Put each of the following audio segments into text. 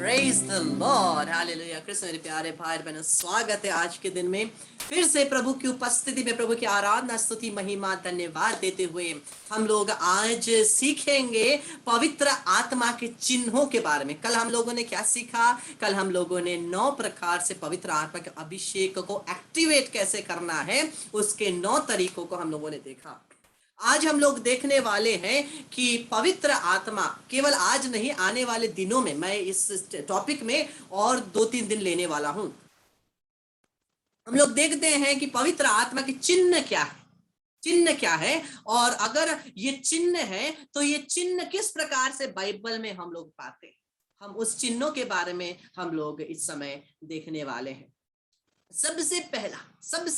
Praise the Lord, hallelujah. Krishna मेरे प्यारे भाई बहनों, स्वागत है आज के दिन में फिर से प्रभु की उपस्थिति में। प्रभु की आराधना, स्तुति, महिमा, धन्यवाद देते हुए हम लोग आज सीखेंगे पवित्र आत्मा के चिन्हों के बारे में। कल हम लोगों ने क्या सीखा? कल हम लोगों ने 9 प्रकार से पवित्र आत्मा के अभिषेक को एक्टिवेट कैसे करना है, उसके 9 तरीकों को हम लोगों ने देखा। आज हम लोग देखने वाले हैं कि पवित्र आत्मा केवल आज नहीं, आने वाले दिनों में मैं इस टॉपिक में और 2-3 दिन लेने वाला हूं। हम लोग देखते हैं कि पवित्र आत्मा के चिन्ह क्या है। चिन्ह क्या है, और अगर ये चिन्ह है तो ये चिन्ह किस प्रकार से बाइबल में हम लोग पाते हैं, हम उस चिन्हों के बारे में हम लोग इस समय देखने वाले हैं। सबसे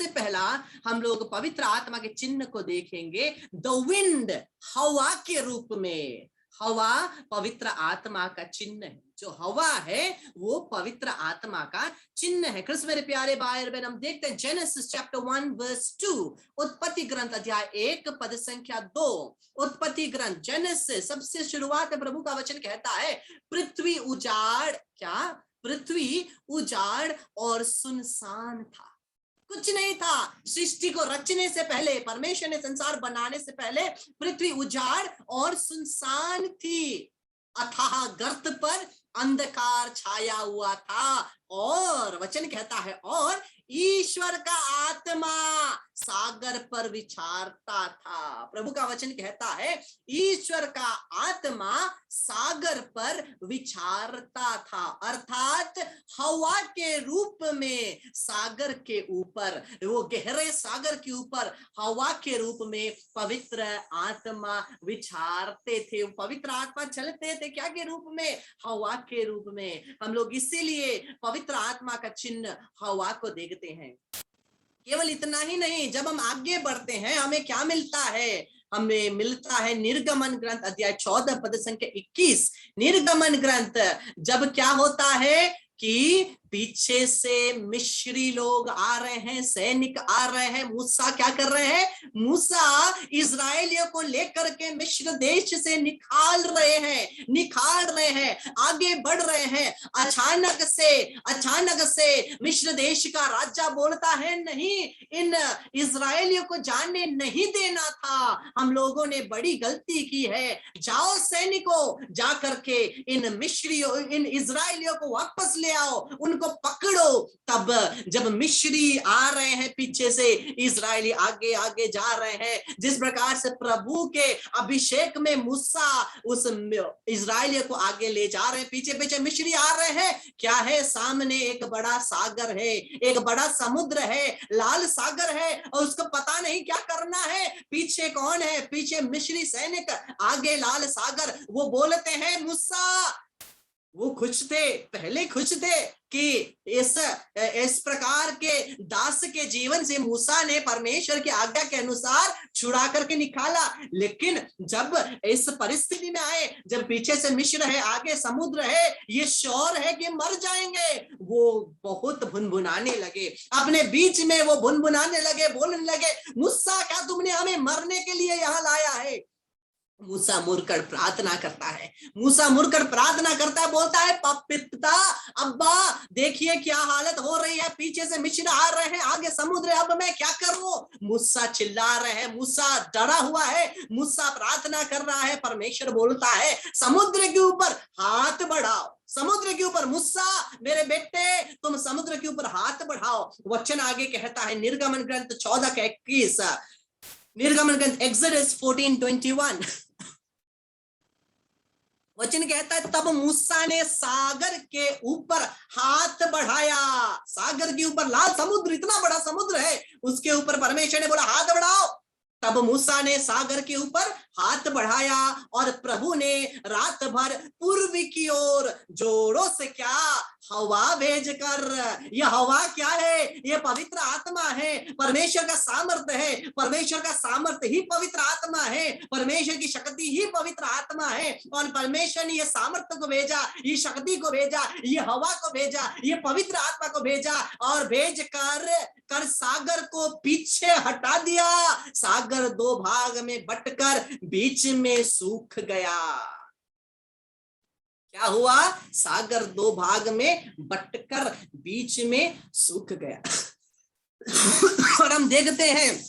पहला हम लोग पवित्र आत्मा के चिन्ह को देखेंगे। द विंड, हवा के रूप में। हवा पवित्र आत्मा का चिन्ह है। जो हवा है वो पवित्र आत्मा का चिन्ह है। कृष्ण मेरे प्यारे भाई बहन, हम देखते हैं जेनेसिस चैप्टर 1 वर्स 2, उत्पत्ति ग्रंथ अध्याय 1 पद संख्या 2। उत्पत्ति ग्रंथ जेनेसिस, सबसे शुरुआत में प्रभु का वचन कहता है, पृथ्वी उजाड़, क्या? पृथ्वी उजाड़ और सुनसान था, कुछ नहीं था। सृष्टि को रचने से पहले, परमेश्वर ने संसार बनाने से पहले पृथ्वी उजाड़ और सुनसान थी। अथाह गर्त पर अंधकार छाया हुआ था, और वचन कहता है, और ईश्वर का आत्मा सागर पर विचारता था। प्रभु का वचन कहता है, ईश्वर का आत्मा सागर पर विचारता था, अर्थात हवा के रूप में सागर के ऊपर, वो गहरे सागर के ऊपर हवा के रूप में पवित्र आत्मा विचारते थे। पवित्र आत्मा चलते थे क्या के रूप में? हवा के रूप में। हम लोग इसीलिए पवित्र आत्मा का चिन्ह हवा को देखते हैं। केवल इतना ही नहीं, जब हम आगे बढ़ते हैं हमें क्या मिलता है? हमें मिलता है निर्गमन ग्रंथ अध्याय 14 पद संख्या 21। निर्गमन ग्रंथ, जब क्या होता है कि पीछे से मिस्री लोग आ रहे हैं, सैनिक आ रहे हैं, मूसा क्या कर रहे हैं? मूसा इजरायलियों को लेकर के मिस्र देश से निकाल रहे हैं, आगे बढ़ रहे हैं। अचानक से मिस्र देश का राजा बोलता है, नहीं, इन इजरायलियों को जाने नहीं देना था, हम लोगों ने बड़ी गलती की है। जाओ सैनिकों, जा करके इन इजरायलियों को वापस ले आओ, उनको पकड़ो। तब जब मिस्री आ रहे हैं पीछे से, इजरायली आगे आगे जा रहे हैं, जिस प्रकार से प्रभु के अभिषेक में मूसा उस इजरायलियों को आगे ले जा रहे हैं, पीछे पीछे मिस्री आ रहे हैं। क्या है? सामने एक बड़ा सागर है, एक बड़ा समुद्र है, लाल सागर है, और उसको पता नहीं क्या करना है। पीछे कौन है? पीछे मिस्री सैनिक, आगे लाल सागर। वो बोलते हैं, मूसा, वो खुश थे, पहले खुश थे कि इस प्रकार के दास के जीवन से मूसा ने परमेश्वर की आज्ञा के अनुसार छुड़ा करके निकाला। लेकिन जब इस परिस्थिति में आए, जब पीछे से मिस्र है, आगे समुद्र है, ये श्योर है कि मर जाएंगे, वो बहुत भुनभुनाने लगे, अपने बीच में वो भुनभुनाने लगे, बोलने लगे, मूसा क्या तुमने हमें मरने के लिए यहाँ लाया है? मूसा मुड़कर प्रार्थना करता है, बोलता है, पिता, अब्बा, देखिए क्या हालत हो रही है, पीछे से मिस्र आ रहे हैं, आगे समुद्र है, अब मैं क्या करूं? मूसा चिल्ला रहे हैं, मूसा डरा हुआ है, मूसा प्रार्थना कर रहा है। परमेश्वर बोलता है, समुद्र के ऊपर हाथ बढ़ाओ, समुद्र के ऊपर। मूसा मेरे बेटे, तुम समुद्र के ऊपर हाथ बढ़ाओ। वचन आगे कहता है, निर्गमन ग्रंथ 14 का 21, निर्गमन ग्रंथ एक्सोडस 14:21, वचन कहता है, तब मूसा ने सागर के ऊपर हाथ बढ़ाया। सागर के ऊपर लाल समुद्र, इतना बड़ा समुद्र है, उसके ऊपर परमेश्वर ने बोला, हाथ बढ़ाओ। तब मूसा ने सागर के ऊपर हाथ बढ़ाया, और प्रभु ने रात भर पूर्व की ओर जोरों से क्या? हवा भेजकर। यह हवा क्या है? यह पवित्र आत्मा है, परमेश्वर का सामर्थ्य है। परमेश्वर का सामर्थ्य ही पवित्र आत्मा है, परमेश्वर की शक्ति ही पवित्र आत्मा है। और परमेश्वर ने यह सामर्थ्य को भेजा, ये शक्ति को भेजा, ये हवा को भेजा, ये पवित्र आत्मा को भेजा, और भेज कर सागर को पीछे हटा दिया। सागर दो भाग में बंटकर बीच में सूख गया। क्या हुआ? सागर दो भाग में बंटकर बीच में सूख गया। और हम देखते हैं,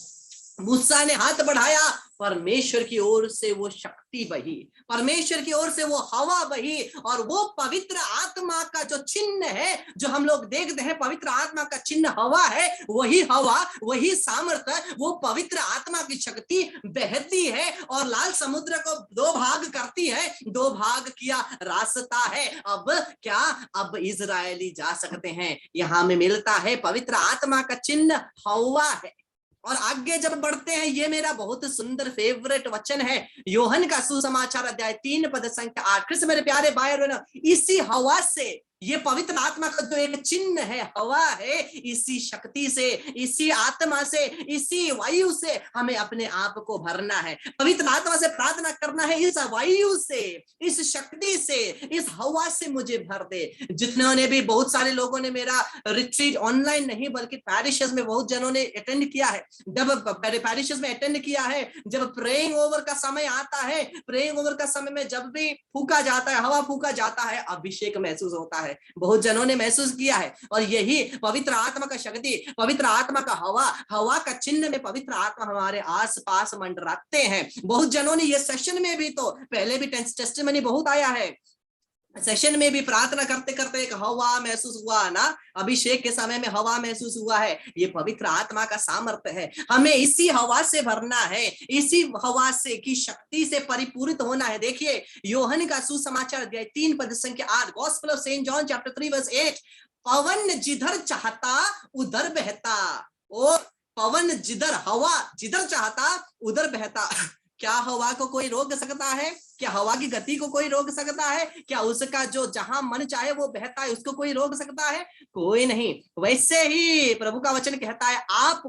मूसा ने हाथ बढ़ाया, परमेश्वर की ओर से वो शक्ति बही, परमेश्वर की ओर से वो हवा बही, और वो पवित्र आत्मा का जो चिन्ह है, जो हम लोग देखते हैं, पवित्र आत्मा का चिन्ह हवा है, वही हवा, वही सामर्थ्य, वो पवित्र आत्मा की शक्ति बहती है और लाल समुद्र को दो भाग करती है। दो भाग किया रास्ता है, अब क्या? अब इजरायली जा सकते हैं। यहाँ में मिलता है पवित्र आत्मा का चिन्ह हवा है, और आगे जब बढ़ते हैं, ये मेरा बहुत सुंदर फेवरेट वचन है, यूहन्ना का सुसमाचार अध्याय 3 पद संख्या 8। कृष्ण मेरे प्यारे भाई और बहनों, इसी हवा से, ये पवित्र आत्मा का जो एक चिन्ह है, हवा है, इसी शक्ति से, इसी आत्मा से, इसी वायु से हमें अपने आप को भरना है। पवित्र आत्मा से प्रार्थना करना है, इस वायु से, इस शक्ति से, इस हवा से मुझे भर दे। जितने भी, बहुत सारे लोगों ने मेरा रिट्रीट ऑनलाइन नहीं बल्कि पैरिशेस में बहुत जनों ने अटेंड किया है। जब पैरिशेस में अटेंड किया है, जब प्रेइंग ओवर का समय आता है, प्रेइंग ओवर का समय में जब भी फूका जाता है, हवा फूका जाता है, अभिषेक महसूस होता है। बहुत जनों ने महसूस किया है। और यही पवित्र आत्मा का शक्ति, पवित्र आत्मा का हवा, हवा का चिन्ह में पवित्र आत्मा हमारे आसपास मंडराते हैं। बहुत जनों ने ये सेशन में भी, तो पहले भी टेस्टिमनी बहुत आया है, सेशन में भी प्रार्थना करते करते एक हवा महसूस हुआ ना, अभिषेक के समय में हवा महसूस हुआ है। ये पवित्र आत्मा का सामर्थ्य है। हमें इसी हवा से भरना है, इसी हवा से की शक्ति से परिपूरित होना है। देखिए यूहन्ना का सुसमाचार अध्याय 3 पद संख्या 8, gospel of Saint John chapter 3 verse 8, पवन जिधर चाहता उधर बहता। और पवन जिधर, हवा जिधर चाहता उधर बहता। क्या हवा को कोई रोक सकता है? क्या हवा की गति को कोई रोक सकता है? क्या उसका जो जहां मन चाहे वो बहता है, उसको कोई रोक सकता है? कोई नहीं। वैसे ही प्रभु का वचन कहता है, आप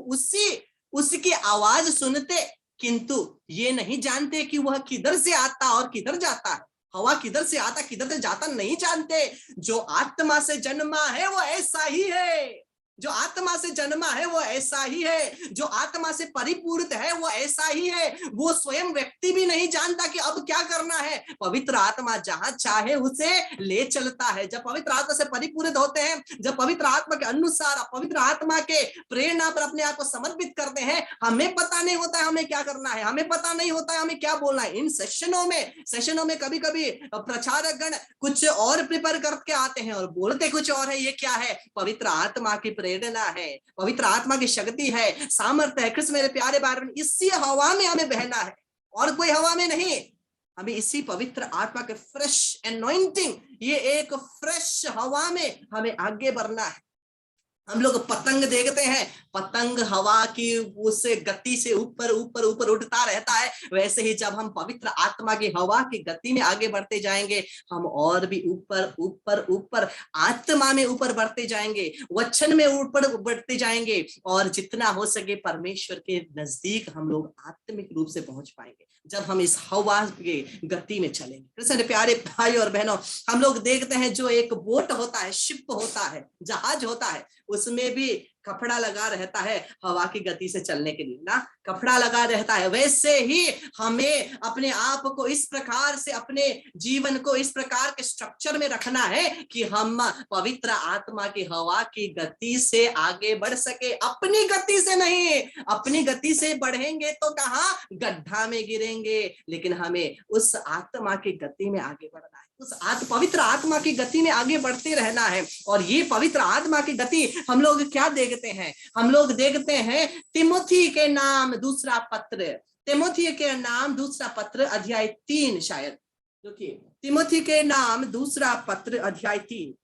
उसकी आवाज सुनते किंतु ये नहीं जानते कि वह किधर से आता और किधर जाता है। हवा किधर से आता किधर से जाता नहीं जानते। जो आत्मा से जन्मा है वो ऐसा ही है, जो आत्मा से जन्मा है वो ऐसा ही है, जो आत्मा से परिपूरित है वो ऐसा ही है। वो स्वयं व्यक्ति भी नहीं जानता कि अब क्या करना है। पवित्र आत्मा जहां चाहे उसे ले चलता है। जब पवित्र आत्मा से परिपूरित होते हैं, जब पवित्र आत्मा के अनुसार, पवित्र आत्मा के प्रेरणा पर अपने आप को समर्पित करते हैं, हमें पता नहीं होता है हमें क्या करना है, हमें पता नहीं होता है हमें क्या बोलना है। इन सेशनों में कभी कभी प्रचारक गण कुछ और प्रिपेयर करके आते हैं और बोलते कुछ और है। ये क्या है? पवित्र आत्मा की प्रेरणा है, पवित्र आत्मा की शक्ति है, सामर्थ्य है। कृष्ण मेरे प्यारे भाई, इसी हवा में हमें बहना है और कोई हवा में नहीं। हमें इसी पवित्र आत्मा के फ्रेश एनॉइंटिंग, ये एक फ्रेश हवा में हमें आगे बढ़ना है। हम लोग पतंग देखते हैं, पतंग हवा की उस गति से ऊपर ऊपर ऊपर उठता रहता है। वैसे ही जब हम पवित्र आत्मा की हवा की गति में आगे बढ़ते जाएंगे, हम और भी ऊपर ऊपर ऊपर आत्मा में ऊपर बढ़ते जाएंगे, वचन में ऊपर बढ़ते जाएंगे, और जितना हो सके परमेश्वर के नजदीक हम लोग आत्मिक रूप से पहुंच पाएंगे जब हम इस हवा की गति में चलेंगे। कृष्ण प्यारे भाई और बहनों, हम लोग देखते हैं जो एक बोट होता है, शिप होता है, जहाज होता है, उसमें भी कपड़ा लगा रहता है हवा की गति से चलने के लिए ना, कपड़ा लगा रहता है। वैसे ही हमें अपने आप को इस प्रकार से, अपने जीवन को इस प्रकार के स्ट्रक्चर में रखना है कि हम पवित्र आत्मा की हवा की गति से आगे बढ़ सके। अपनी गति से नहीं, अपनी गति से बढ़ेंगे तो कहाँ गड्ढा में गिरेंगे, लेकिन हमें उस आत्मा की गति में आगे बढ़ना है, उस पवित्र आत्मा की गति में आगे बढ़ते रहना है। और ये पवित्र आत्मा की गति हम लोग क्या देखते हैं? हम लोग देखते हैं तिमोथी के नाम दूसरा पत्र, तिमोथी के नाम दूसरा पत्र अध्याय 3, शायद देखिए तिमोथी के नाम दूसरा पत्र अध्याय 3।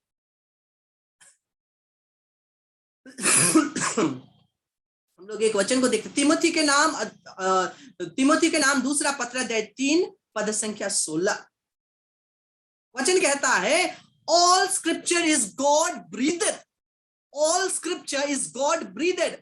हम लोग एक वचन को देखते, तिमोथी के नाम दूसरा पत्र अध्याय 3 पद संख्या 16। वचन कहता है, all scripture is God ब्रीथेड, all scripture is God ब्रीथेड।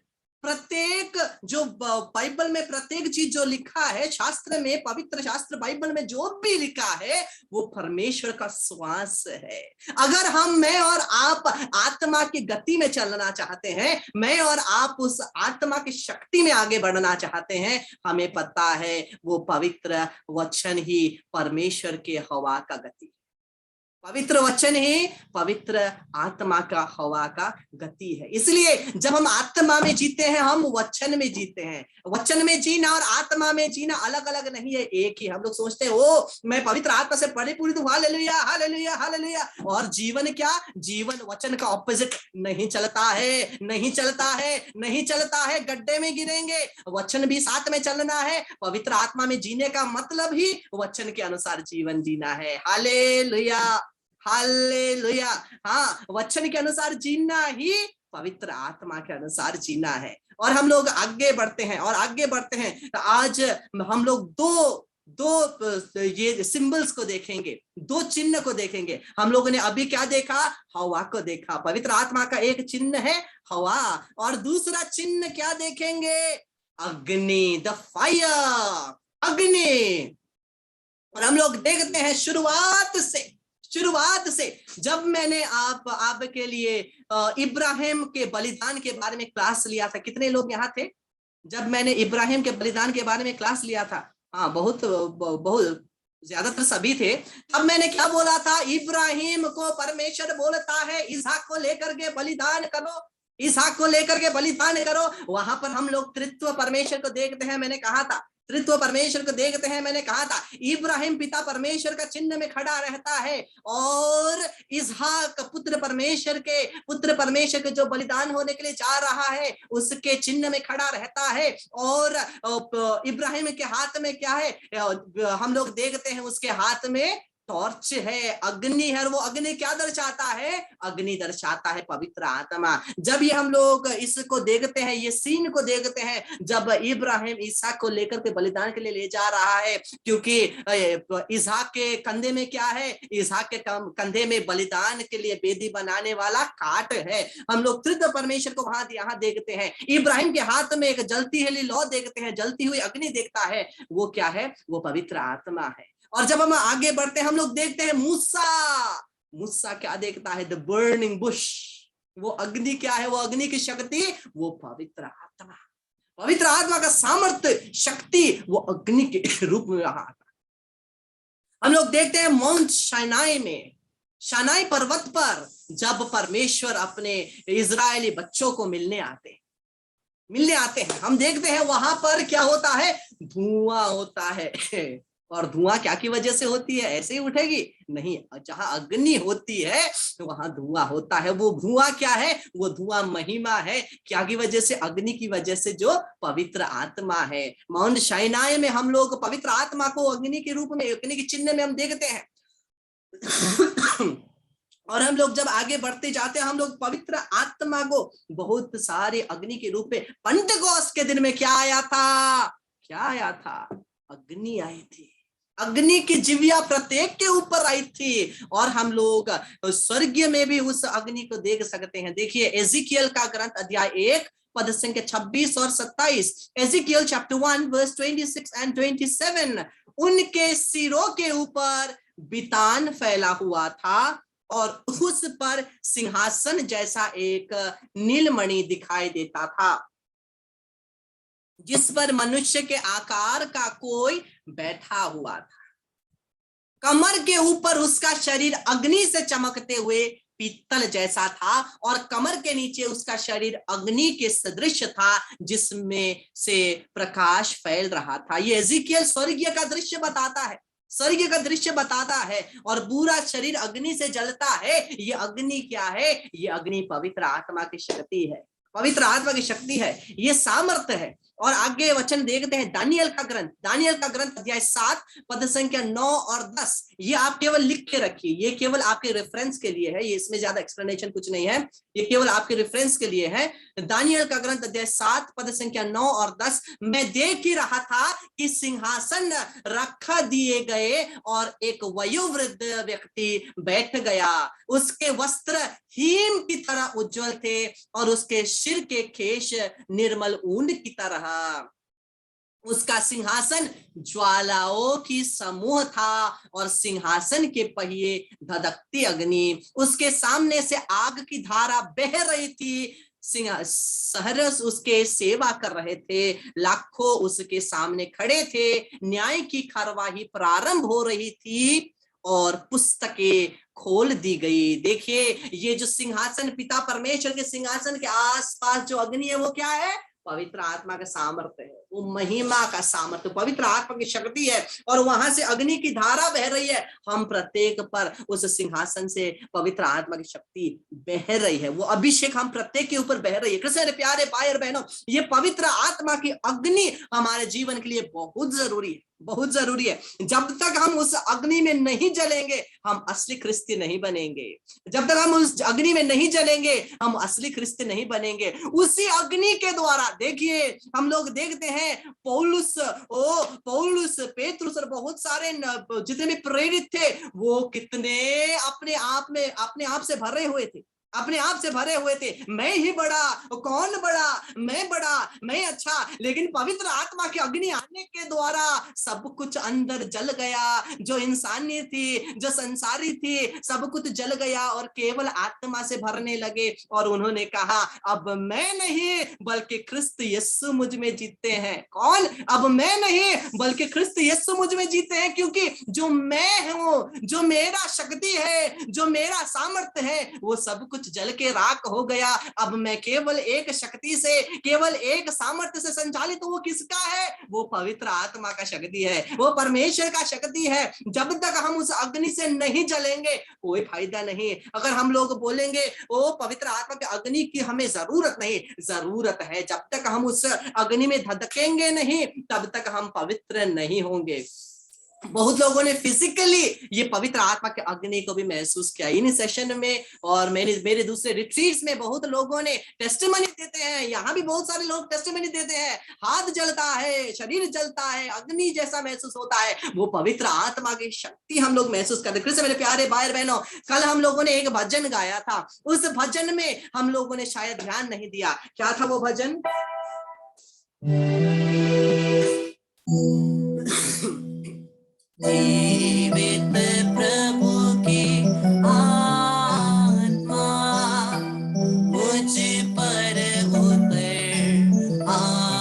प्रत्येक जो बाइबल में प्रत्येक चीज जो लिखा है, शास्त्र में, पवित्र शास्त्र बाइबल में जो भी लिखा है वो परमेश्वर का श्वास है। अगर मैं और आप आत्मा की गति में चलना चाहते हैं, मैं और आप उस आत्मा की शक्ति में आगे बढ़ना चाहते हैं, हमें पता है वो पवित्र वचन ही परमेश्वर के हवा का गति, पवित्र वचन ही पवित्र आत्मा का हवा का गति है। इसलिए जब हम आत्मा में जीते हैं, हम वचन में जीते हैं। वचन में जीना और आत्मा में जीना अलग अलग नहीं है, एक ही। हम लोग सोचते हैं ओ मैं पवित्र आत्मा से परिपूरित हूं, हालेलुया हालेलुया हालेलुया, और जीवन क्या? जीवन वचन का ऑपोजिट नहीं चलता है, नहीं चलता है, नहीं चलता है, गड्ढे में गिरेंगे। वचन भी साथ में चलना है। पवित्र आत्मा में जीने का मतलब ही वचन के अनुसार जीवन जीना है। Hallelujah hallelujah. हाँ, वचन के अनुसार जीना ही पवित्र आत्मा के अनुसार जीना है। और हम लोग आगे बढ़ते हैं और आगे बढ़ते हैं। आज हम लोग दो ये सिंबल्स को देखेंगे, दो चिन्ह को देखेंगे। हम लोगों ने अभी क्या देखा? हवा को देखा। पवित्र आत्मा का एक चिन्ह है हवा, और दूसरा चिन्ह क्या देखेंगे? अग्नि, द फायर, अग्नि। और हम लोग देखते हैं शुरुआत से जब मैंने आपके लिए इब्राहिम के बलिदान के बारे में क्लास लिया था। कितने लोग यहाँ थे जब मैंने इब्राहिम के बलिदान के बारे में क्लास लिया था? हाँ, बहुत ज्यादातर सभी थे। तब मैंने क्या बोला था? इब्राहिम को परमेश्वर बोलता है इसहाक को लेकर के बलिदान करो, इसहाक को लेकर के बलिदान करो। वहां पर हम लोग तृत्व परमेश्वर को देखते हैं। मैंने कहा था तृत्व परमेश्वर को देखते हैं। मैंने कहा था इब्राहिम पिता परमेश्वर का चिन्ह में खड़ा रहता है, और इसहाक पुत्र परमेश्वर के जो बलिदान होने के लिए जा रहा है उसके चिन्ह में खड़ा रहता है। और इब्राहिम के हाथ में क्या है? हम लोग देखते हैं उसके हाथ में टॉर्च है, अग्नि है। वो अग्नि क्या दर्शाता है? अग्नि दर्शाता है पवित्र आत्मा। जब ये हम लोग इसको देखते हैं, ये सीन को देखते हैं, जब इब्राहिम इसहाक को लेकर के बलिदान के लिए ले जा रहा है, क्योंकि इसहाक के कंधे में क्या है? इसहाक के कंधे में बलिदान के लिए वेदी बनाने वाला काट है। हम लोग तृतीय परमेश्वर को वहां यहाँ देखते हैं। इब्राहिम के हाथ में एक जलती हुई लौ देखते हैं, जलती हुई अग्नि देखता है। वो क्या है? वो पवित्र आत्मा है। और जब हम आगे बढ़ते हैं, हम लोग देखते हैं मूसा क्या देखता है? The burning Bush. वो अग्नि क्या है? वो अग्नि की शक्ति, वो पवित्र आत्मा का सामर्थ्य, शक्ति, वो अग्नि के रूप में रहा था। हम लोग देखते हैं माउंट शानाई पर्वत पर जब परमेश्वर अपने इजरायली बच्चों को मिलने आते हैं, हम देखते हैं वहां पर क्या होता है? धुआं होता है। और धुआं क्या की वजह से होती है? ऐसे ही उठेगी? नहीं, जहां अग्नि होती है वहां धुआं होता है। वो धुआं क्या है? वो धुआं महिमा है। क्या की वजह से? अग्नि की वजह से, जो पवित्र आत्मा है। माउंट शाइनाई में हम लोग पवित्र आत्मा को अग्नि के रूप में, अग्नि के चिन्ह में हम देखते हैं। और हम लोग जब आगे बढ़ते जाते हैं, हम लोग पवित्र आत्मा को बहुत सारे अग्नि के रूप में, पेंटेकोस्त के दिन में क्या आया था? अग्नि आई थी। अग्नि की जिव्या प्रत्येक के ऊपर आई थी। और हम लोग स्वर्गीय में भी उस अग्नि को देख सकते हैं। देखिए एजिकियल का ग्रंथ अध्याय 1 पद संख्या 26 और 27। एजिकियल चैप्टर 1 वर्स 26 एंड 27। उनके सिरों के ऊपर बितान फैला हुआ था, और उस पर सिंहासन जैसा एक नीलमणि दिखाई देता था, जिस पर मनुष्य के आकार का कोई बैठा हुआ था। कमर के ऊपर उसका शरीर अग्नि से चमकते हुए पीतल जैसा था, और कमर के नीचे उसका शरीर अग्नि के सदृश था, जिसमें से प्रकाश फैल रहा था। ये एजिकियल स्वर्गीय का दृश्य बताता है। और पूरा शरीर अग्नि से जलता है। ये अग्नि क्या है? ये अग्नि पवित्र आत्मा की शक्ति है, पवित्र आत्मा की शक्ति है, ये सामर्थ्य है। और आगे वचन देखते हैं दानियल का ग्रंथ अध्याय 7 पद संख्या 9 और 10। ये आप केवल लिख के रखिए, ये केवल आपके रेफरेंस के लिए है, ये इसमें ज्यादा एक्सप्लेनेशन कुछ नहीं है, ये केवल आपके रेफरेंस के लिए है। दानियल का ग्रंथ अध्याय 7 पद संख्या 9 और 10। मैं देख ही रहा था कि सिंहासन रखा दिए गए, और एक वयोवृद्ध व्यक्ति बैठ गया। उसके वस्त्र हीम की तरह उज्जवल थे, और उसके सिर के केश निर्मल ऊन की तरह। उसका सिंहासन ज्वालाओं की समूह था, और सिंहासन के पहिए धधकती अग्नि। उसके सामने से आग की धारा बह रही थी। सहरस उसके सेवा कर रहे थे, लाखों उसके सामने खड़े थे। न्याय की कार्यवाही प्रारंभ हो रही थी, और पुस्तकें खोल दी गई। देखिए ये जो सिंहासन, पिता परमेश्वर के सिंहासन के आसपास जो अग्नि है, वो क्या है? पवित्र आत्मा का सामर्थ्य है, वो महिमा का सामर्थ्य, पवित्र आत्मा की शक्ति है और वहां से अग्नि की धारा बह रही है। हम प्रत्येक पर उस सिंहासन से पवित्र आत्मा की शक्ति बह रही है, वो अभिषेक हम प्रत्येक के ऊपर बह रही है। कृष्ण प्यारे भाई और बहनों, ये पवित्र आत्मा की अग्नि हमारे जीवन के लिए बहुत जरूरी है, बहुत जरूरी है। जब तक हम उस अग्नि में नहीं जलेंगे हम असली क्रिस्ती नहीं बनेंगे। जब तक हम उस अग्नि में नहीं जलेंगे हम असली क्रिस्ती नहीं बनेंगे। उसी अग्नि के द्वारा देखिए हम लोग देखते हैं पौलुस पेतरुस और बहुत सारे जितने भी प्रेरित थे वो कितने अपने आप से भरे हुए थे, अपने आप से भरे हुए थे। मैं ही बड़ा, कौन बड़ा, मैं अच्छा। लेकिन पवित्र आत्मा की अग्नि आने के द्वारा सब कुछ अंदर जल गया, जो इंसानी थी, जो संसारी थी, सब कुछ जल गया और केवल आत्मा से भरने लगे। और उन्होंने कहा अब मैं नहीं बल्कि क्रिस्त यीशु मुझ में जीते हैं। कौन? अब मैं नहीं बल्कि क्रिस्त यीशु मुझ में जीते हैं, क्योंकि जो मैं हूं, जो मेरा शक्ति है, जो मेरा सामर्थ्य है, वो सब कुछ जल के राख हो गया। अब मैं केवल एक शक्ति से, केवल एक सामर्थ्य से संचालित। वो किसका है? वो पवित्र आत्मा का शक्ति है, वो परमेश्वर का शक्ति है। जब तक हम उस अग्नि से नहीं जलेंगे कोई फायदा नहीं। अगर हम लोग बोलेंगे ओ पवित्र आत्मा के अग्नि की हमें जरूरत नहीं, जरूरत है। जब तक हम उस अग्नि में धधकेंगे नहीं तब तक हम पवित्र नहीं होंगे। बहुत लोगों ने फिजिकली ये पवित्र आत्मा के अग्नि को भी महसूस किया इन सेशन में, और मेरे दूसरे रिट्रीट्स में बहुत लोगों ने टेस्टिमनी देते हैं। यहाँ भी बहुत सारे लोग टेस्टिमनी देते हैं, हाथ जलता है, शरीर जलता है, अग्नि जैसा महसूस होता है। वो पवित्र आत्मा की शक्ति हम लोग महसूस करते हैं। कृष्ण मेरे प्यारे भाई बहनों, कल हम लोगों ने एक भजन गाया था, उस भजन में हम लोगों ने शायद ध्यान नहीं दिया। क्या था वो भजन? जीवित प्रभु की आत्मा मुझ पर उतर आओ।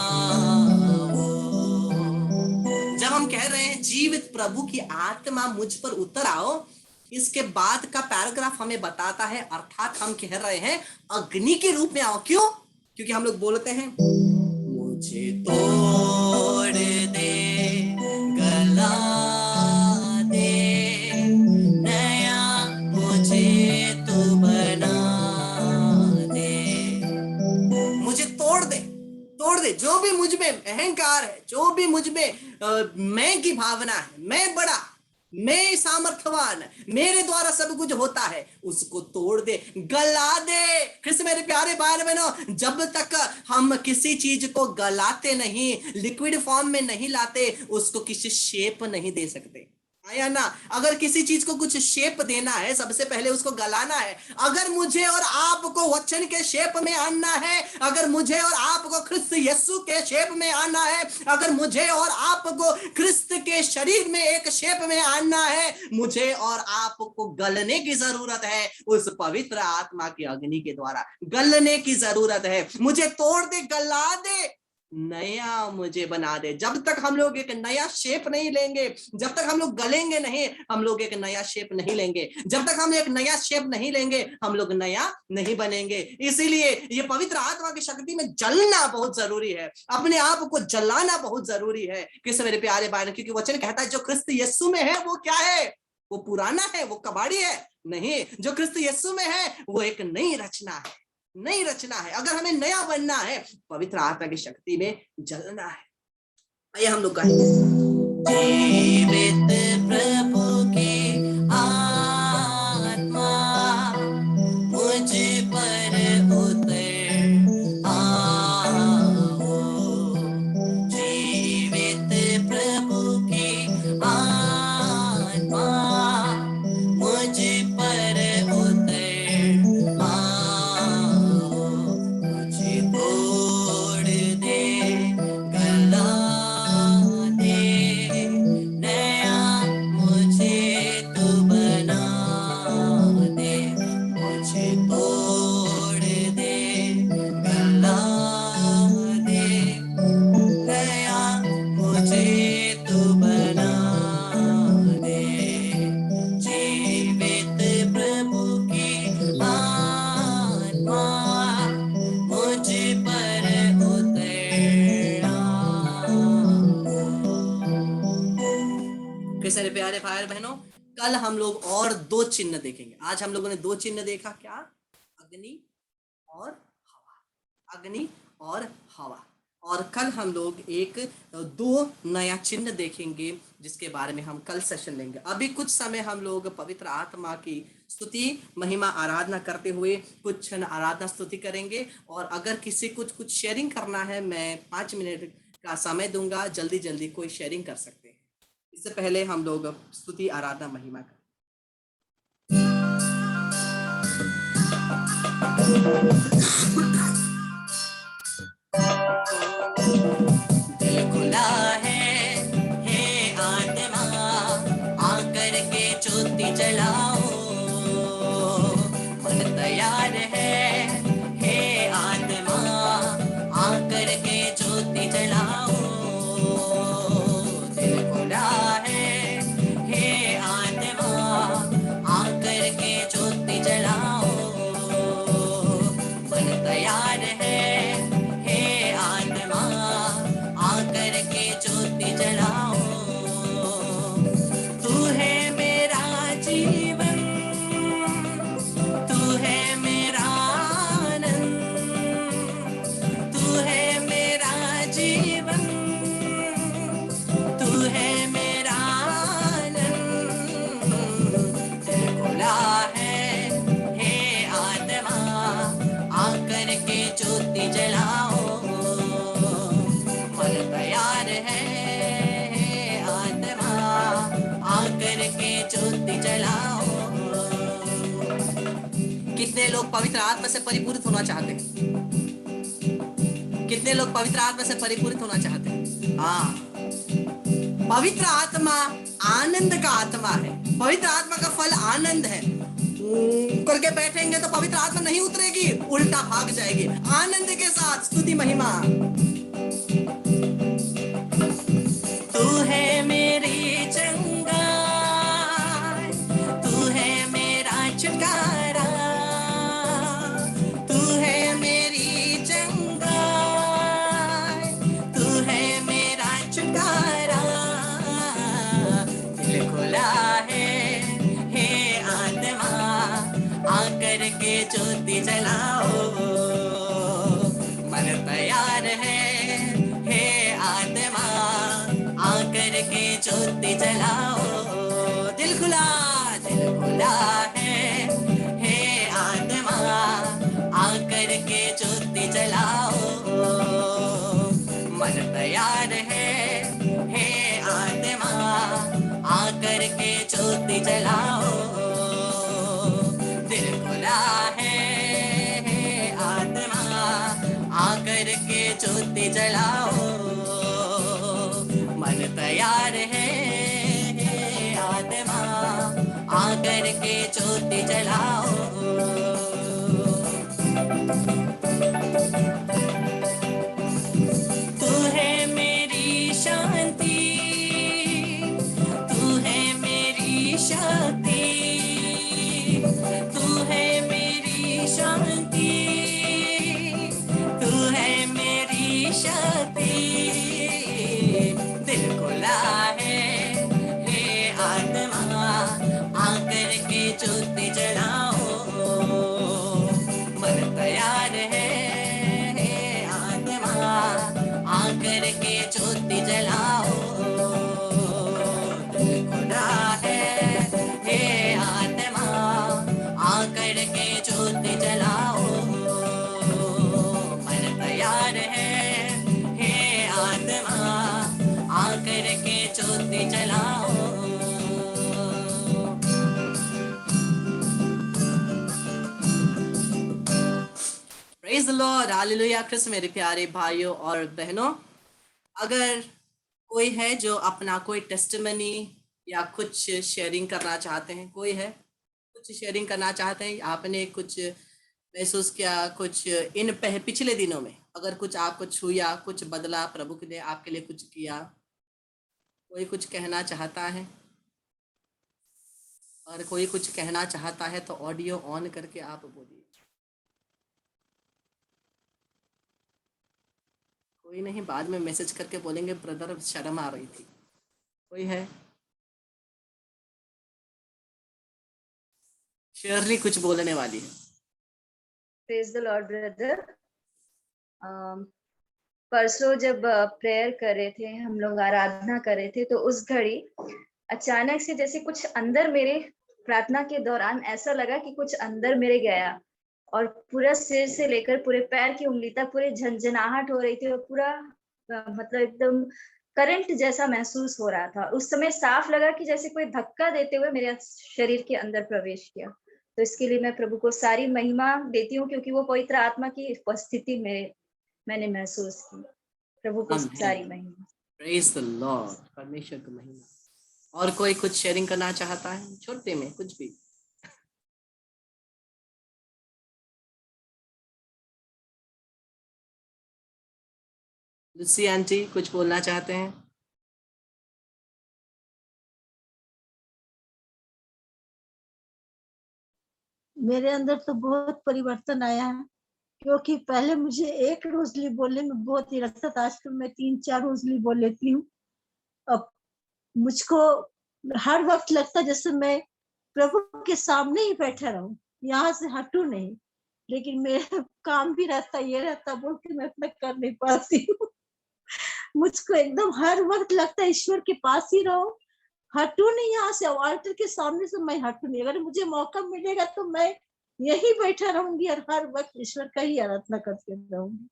जब हम कह रहे हैं जीवित प्रभु की आत्मा मुझ पर उतर आओ, इसके बाद का पैराग्राफ हमें बताता है, अर्थात हम कह रहे हैं अग्नि के रूप में आओ। क्यों? क्योंकि हम लोग बोलते हैं मुझे तोड़ दे, गला दे, नया मुझे तू बना दे। मुझे तोड़ दे, तोड़ दे। जो भी मुझ में अहंकार है, जो भी मुझ में मैं की भावना है, मैं बड़ा, मैं सामर्थ्यवान, मेरे द्वारा सब कुछ होता है, उसको तोड़ दे, गला दे। कृष्ण मेरे प्यारे भाई बहनों, जब तक हम किसी चीज को गलाते नहीं, लिक्विड फॉर्म में नहीं लाते, उसको किसी शेप नहीं दे सकते, या ना। अगर किसी चीज को कुछ शेप देना है सबसे पहले उसको गलाना है। अगर मुझे और आपको वचन के शेप में आना है, अगर मुझे और आपको क्रिस्त यीशु के शेप में आना है, अगर मुझे और आपको क्रिस्त के शरीर में एक शेप में आना है, मुझे और आपको गलने की जरूरत है। उस पवित्र आत्मा की अग्नि के द्वारा गलने की जरूरत है। मुझे तोड़ दे, गला दे, नया मुझे बना दे। जब तक हम लोग एक नया शेप नहीं लेंगे, जब तक हम लोग गलेंगे नहीं, हम लोग एक नया शेप नहीं लेंगे। जब तक हम एक नया शेप नहीं लेंगे हम लोग नया नहीं बनेंगे। इसीलिए ये पवित्र आत्मा की शक्ति में जलना बहुत जरूरी है, अपने आप को जलाना बहुत जरूरी है। किस मेरे प्यारे भाई, क्योंकि वचन कहता है जो क्रिस्त यीशु में है वो क्या है? वो पुराना है, वो कबाड़ी है नहीं। जो क्रिस्त यीशु में है वो एक नई रचना है, नई रचना है। अगर हमें नया बनना है पवित्र आत्मा की शक्ति में जलना है। आइए हम लोग कहेंगे जीवित प्रभु की आत्मा मुझ पर उतर आओ। जीवित प्रभु की आत्मा मुझ पर उतर आओ। मुझे तोड़ दे, गला दे, कैसे मेरे प्यारे भाई और बहनों, कल हम लोग और दो चिन्ह देखेंगे। आज हम लोगों ने दो चिन्ह देखा, क्या? अग्नि और हवा। अग्नि और हवा। और कल हम लोग एक दो नया चिन्ह देखेंगे जिसके बारे में हम कल सेशन लेंगे। अभी कुछ समय हम लोग पवित्र आत्मा की स्तुति महिमा आराधना करते हुए कुछ क्षण आराधना स्तुति करेंगे। और अगर किसी कुछ शेयरिंग करना है, मैं 5 मिनट का समय दूंगा, जल्दी जल्दी कोई शेयरिंग कर सकते हैं। इससे पहले हम लोग स्तुति आराधना महिमा करें। दिल खुला है, हे आत्मा, आकर के ज्योति जलाओ। मन तैयार है, हे आत्मा, आकर के ज्योति जलाओ। दिल खुला है, हे आत्मा, आकर के ज्योति जलाओ। मन तैयार है, हे आत्मा, आकर के ज्योति जलाओ। तू है मेरा जीवन, तू है मेरा आनंद, तू है मेरा जीवन, तू है मेरा आनंद। दिल खुला है, हे आत्मा, आकर के ज्योति जलाओ। मन तैयार है, हे आत्मा, आकर के ज्योति जलाओ। कितने लोग पवित्र आत्मा से परिपूरित होना चाहते हैं? कितने लोग पवित्र आत्मा से परिपूरित होना चाहते हैं? हाँ, पवित्र आत्मा आनंद का आत्मा है। पवित्र आत्मा का फल आनंद है। करके बैठेंगे तो पवित्र आत्मा नहीं उतरेगी, उल्टा भाग जाएगी। आनंद के साथ स्तुति महिमा। तू है मेरी चंगाई, तू है मेरा छुटकारा, तू है मेरी चंगाई, तू है मेरा छुटकारा। दिल खुला है, हे आत्मा, आकर के ज्योति जलाओ। मन तैयार है, हे आत्मा, आकर के ज्योति जलाओ। दिल खुला है, हे आत्मा, आकर के ज्योति जलाओ। मन तैयार है, हे आत्मा, आकर के ज्योति जलाओ। दिल खुला है, हे आत्मा, आकर के ज्योति जलाओ। मन तैयार है, हे आत्मा, आकर के ज्योति जलाओ। तू है मेरी शांति, तू है मेरी शक्ति, तू है मेरी शांति, तू है मेरी शक्ति। दिल खुला है, हे आत्मा, आकर के ज्योति जलाओ। मन तैयार है, हे आत्मा, आकर के ज्योति जलाओ। दिल खुला है, हे आत्मा, आकर के ज्योति जलाओ। मन तैयार है, हे आत्मा, आकर के ज्योति जलाओ। Praise the Lord, hallelujah. Krishna मेरे प्यारे भाइयों और बहनों, अगर कोई है जो अपना कोई टेस्टिमनी या कुछ शेयरिंग करना चाहते हैं, कोई है कुछ शेयरिंग करना चाहते हैं, आपने कुछ महसूस किया, कुछ इन पिछले दिनों में अगर कुछ आपको छुआ, कुछ बदला, प्रभु ने आपके लिए कुछ किया, कोई कुछ कहना चाहता है? और कोई कुछ कहना चाहता है तो ऑडियो ऑन करके आप बोलिए। कोई नहीं, बाद में मैसेज करके बोलेंगे ब्रदर शर्म आ रही थी। कोई है? शेरली कुछ बोलने वाली है। Praise the Lord brother. परसों जब प्रेयर कर रहे थे, हम लोग आराधना कर रहे थे, तो उस घड़ी अचानक से जैसे कुछ अंदर मेरे प्रार्थना के दौरान ऐसा लगा कि कुछ अंदर मेरे गया, और पूरा सिर से लेकर पूरे पैर की उंगली तक पूरे झंझनाहट हो रही थी, और पूरा मतलब एकदम करंट जैसा महसूस हो रहा था। उस समय साफ लगा कि जैसे कोई धक्का देते हुए मेरे शरीर के अंदर प्रवेश किया। तो इसके लिए मैं प्रभु को सारी महिमा देती हूँ, क्योंकि वो पवित्र आत्मा की उपस्थिति मैंने महसूस की। प्रभु को सारी महिमा। प्रेज द लॉर्ड, परमेश्वर की महिमा। और कोई कुछ शेयरिंग करना चाहता है, छोटे में कुछ भी? लुसी आंटी कुछ बोलना चाहते हैं? मेरे अंदर तो बहुत परिवर्तन आया है, क्योंकि पहले मुझे एक रोजली बोलने में बहुत ही लगता था, आजकल मैं 3-4 रोजली बोल लेती हूँ। अब मुझको हर वक्त लगता जैसे मैं प्रभु के सामने ही बैठा रहूं, यहाँ से हटू नहीं, लेकिन मेरा काम भी रहता, ये रहता, बोल के मैं अपना कर नहीं पाती हूँ। मुझको एकदम हर वक्त लगता है ईश्वर के पास ही रहो, हटू नहीं यहाँ से, ऑल्टर के सामने से मैं हटू नहीं। अगर मुझे मौका मिलेगा तो मैं यही बैठा रहूंगी और हर वक्त ईश्वर का ही आराधना करते रहूंगी।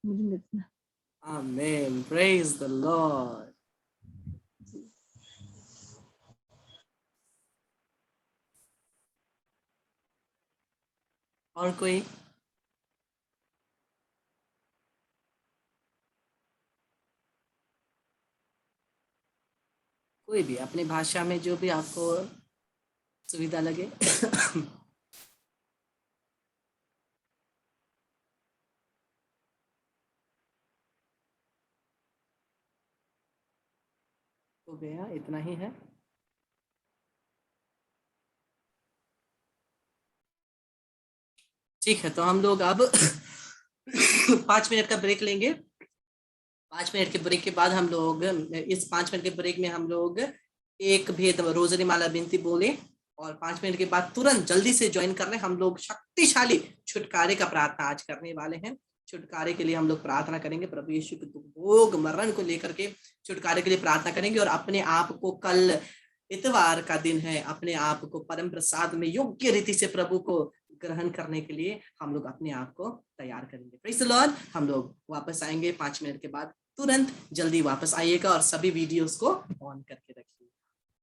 मुझे इतना। आमीन, प्रेज द लॉर्ड। और कोई? कोई भी अपनी भाषा में जो भी आपको सुविधा लगे। तो भैया इतना ही है। ठीक है, तो हम लोग अब 5 मिनट का ब्रेक लेंगे। 5 मिनट के ब्रेक के बाद हम लोग, इस 5 मिनट के ब्रेक में हम लोग एक भेद रोजरी माला बिनती बोले, और 5 मिनट के बाद तुरंत जल्दी से ज्वाइन कर रहे हैं। हम लोग शक्तिशाली छुटकारे का प्रार्थना आज करने वाले हैं। छुटकारे के लिए हम लोग प्रार्थना करेंगे, प्रभु यीशु के भोग मरण को लेकर के छुटकारे के लिए प्रार्थना करेंगे। और अपने आप को, कल इतवार का दिन है, अपने आप को परम प्रसाद में योग्य रीति से प्रभु को ग्रहण करने के लिए हम लोग अपने आप को तैयार करेंगे। Praise the Lord. हम लोग वापस आएंगे 5 मिनट के बाद, तुरंत जल्दी वापस आइएगा और सभी वीडियोस को ऑन करके रखिए।